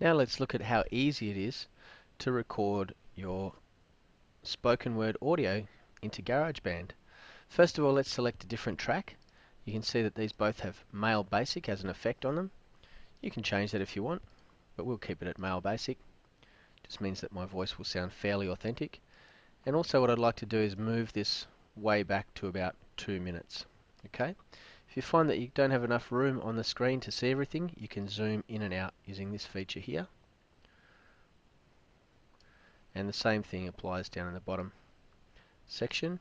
Now let's look at how easy it is to record your spoken word audio into GarageBand. First of all, let's select a different track. You can see that these both have Male Basic as an effect on them. You can change that if you want, but we'll keep it at Male Basic. Just means that my voice will sound fairly authentic. And also what I'd like to do is move this way back to about 2 minutes. Okay? If you find that you don't have enough room on the screen to see everything, you can zoom in and out using this feature here. And the same thing applies down in the bottom section.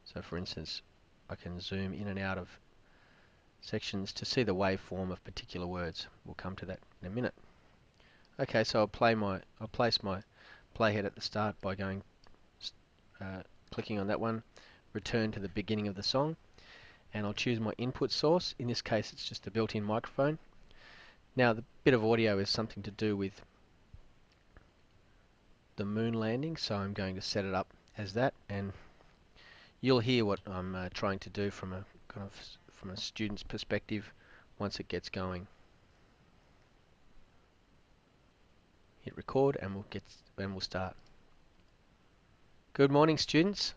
So for instance, I can zoom in and out of sections to see the waveform of particular words. We'll come to that in a minute. Okay, so I'll place my playhead at the start by clicking on that one, return to the beginning of the song, and I'll choose my input source. In this case, it's just a built-in microphone. Now, the bit of audio is something to do with the moon landing, so I'm going to set it up as that, and you'll hear what I'm trying to do from a student's perspective once it gets going. Hit record and we'll start. Good morning, students.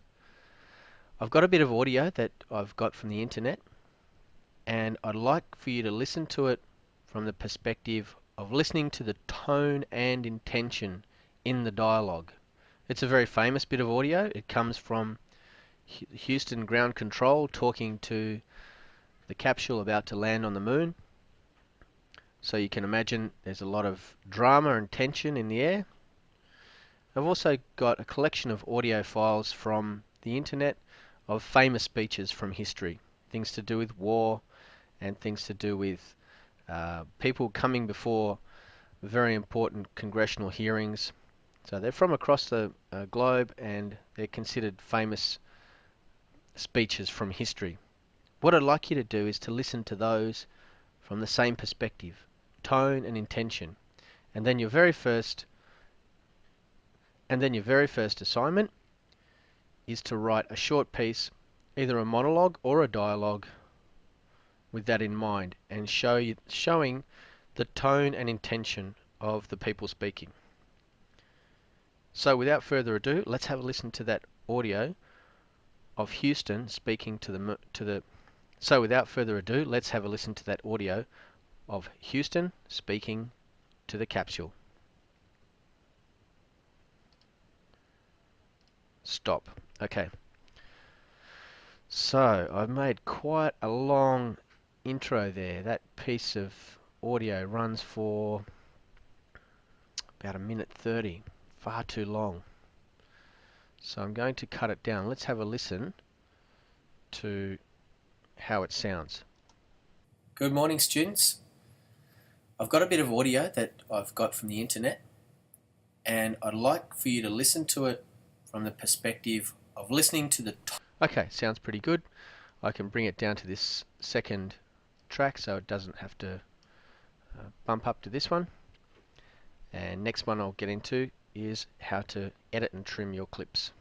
I've got a bit of audio that I've got from the internet, and I'd like for you to listen to it from the perspective of listening to the tone and intention in the dialogue. It's a very famous bit of audio. It comes from Houston Ground Control talking to the capsule about to land on the moon. So you can imagine there's a lot of drama and tension in the air. I've also got a collection of audio files from the internet of famous speeches from history. Things to do with war and things to do with people coming before very important congressional hearings. So they're from across the globe, and they're considered famous speeches from history. What I'd like you to do is to listen to those from the same perspective, tone and intention. And then your very first assignment is to write a short piece, either a monologue or a dialogue, with that in mind, and showing the tone and intention of the people speaking. So without further ado, let's have a listen to that audio of Houston speaking to the. So without further ado, let's have a listen to that audio of Houston speaking to the capsule. Stop. Okay. So I've made quite a long intro there. That piece of audio runs for about 1:30, far too long. So I'm going to cut it down. Let's have a listen to how it sounds. Good morning, students. I've got a bit of audio that I've got from the internet, and I'd like for you to listen to it from the perspective of listening to the... Okay, sounds pretty good. I can bring it down to this second track so it doesn't have to bump up to this one. And next one I'll get into is how to edit and trim your clips.